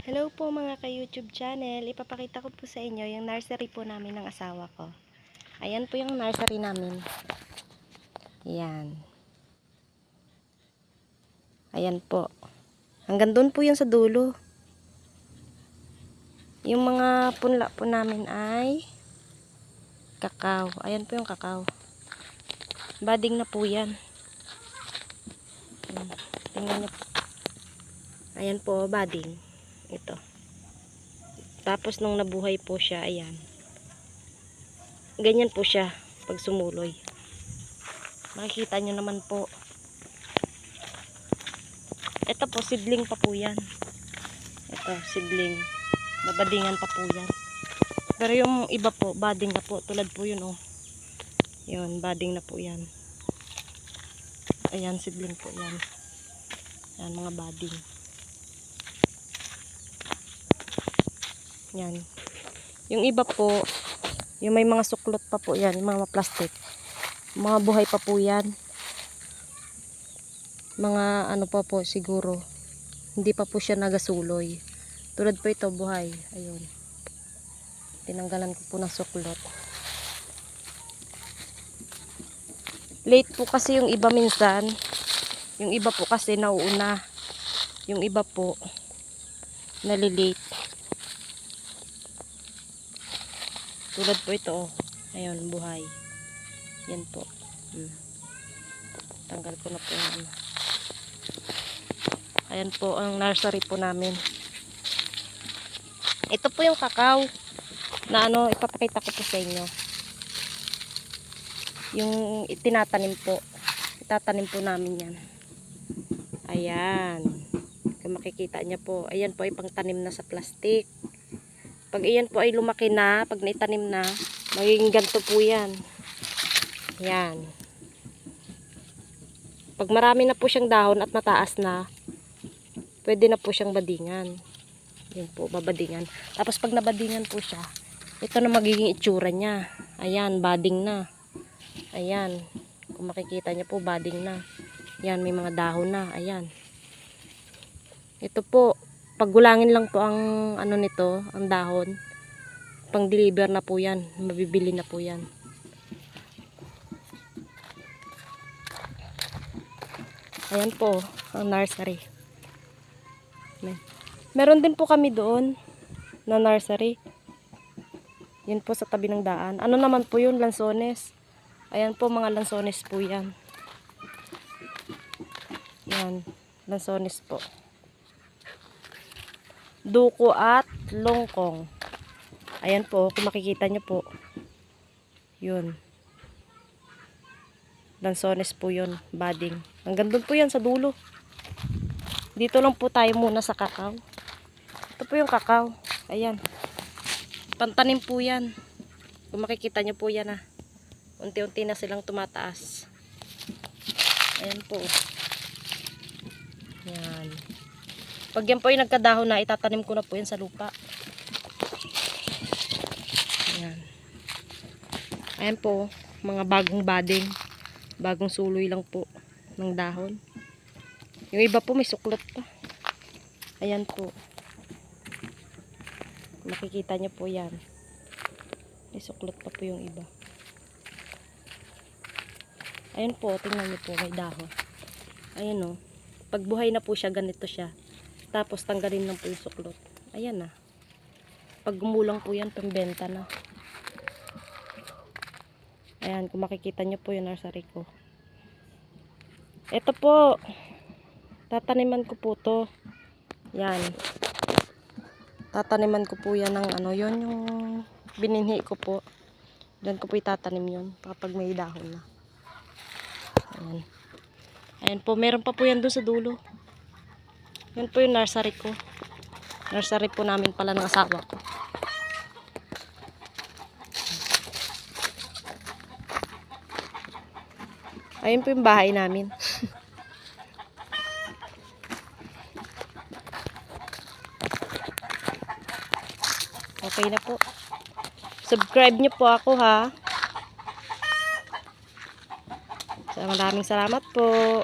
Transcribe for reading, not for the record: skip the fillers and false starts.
Hello po mga ka-YouTube channel. Ipapakita ko po sa inyo yung nursery po namin ng asawa ko. Ayan po yung nursery namin. Ayan. Ayan po. Hanggang doon po yan sa dulo. Yung mga punla po namin ay kakao. Ayan po yung kakao. Bading na po yan. Tingnan nyo po. Ayan po, bading. Ito. Tapos nung nabuhay po siya, ayan. Ganyan po siya pag sumuloy. Makikita nyo naman po. Ito po, seedling pa po yan. Ito, seedling. Babadingan pa po yan. Pero yung iba po, bading na po. Tulad po yun, oh. Yun, bading na po yan. Ayan, seedling po yan. Ayan, mga bading. Yan. Yung iba po, yung may mga suklot pa po yan, yung mga plastic. Mga buhay pa po yan. Mga ano pa po siguro. Hindi pa po siya nagasuloy. Tulad po ito, buhay. Ayun. Tinanggalan ko po ng suklot. Late po kasi yung iba minsan. Yung iba po kasi nauuna. Yung iba po nalilate. Tulad po ito, oh. Ayun, buhay. Yan po. Tanggal ko na po yan. Ayan po ang nursery po namin. Ito po yung kakao na ano, ipapakita ko po sa inyo. Yung itinatanim po. Itatanim po namin yan. Ayan. Kung makikita niya po, ayan po ay pangtanim na sa plastic. Pag iyan po ay lumaki na, pag naitanim na, magiging ganito po yan. Yan. Pag marami na po siyang dahon at mataas na, pwede na po siyang badingan. Yan po, babadingan. Tapos pag nabadingan po siya, ito na magiging itsura niya. Ayan, bading na. Ayan. Kung makikita niya po, bading na. Yan, may mga dahon na. Ayan. Ito po, paggulangin lang po ang ano nito, ang dahon. Pang-deliver na po yan. Mabibili na po yan. Ayan po, ang nursery. Meron din po kami doon na nursery. Yan po sa tabi ng daan. Ano naman po yun? Lansones. Ayan po, mga lansones po yan. Yan, lansones po. Duko at longkong. Ayan po, kung makikita nyo po. Yun. Lansones po yun, bading. Hanggang doon po yan sa dulo. Dito lang po tayo muna sa kakao. Ito po yung kakao. Ayan. Pantanim po yan. Kung makikita nyo po yan, ah. Unti-unti na silang tumataas. Ayan po. Yan. Pag yan po yung nagkadahon na, itatanim ko na po yan sa lupa. Ayan. Ayan po, mga bagong bading. Bagong suloy lang po ng dahon. Yung iba po may suklot pa. Ayan po. Makikita nyo po yan. May suklot pa po yung iba. Ayan po, tingnan nyo po, may dahon. Ayan o. Pag buhay na po siya, ganito siya. Tapos tanggalin lang po yung suklot. Ayan na. Pag gumulang po yan, pambenta na. Ayan, kung makikita nyo po yung nursery ko. Ito po. Tataniman ko po to. Yan. Tataniman ko po yan ng ano, yun yung bininhi ko po. Diyan ko po itatanim yun kapag may dahon na. Ayan. Ayan po, meron pa po yan doon sa dulo. Yan po yung nursery ko. Nursery po namin pala ng asawa ko. Ayun po yung bahay namin. Okay na po. Subscribe nyo po ako, ha. So, maraming salamat po.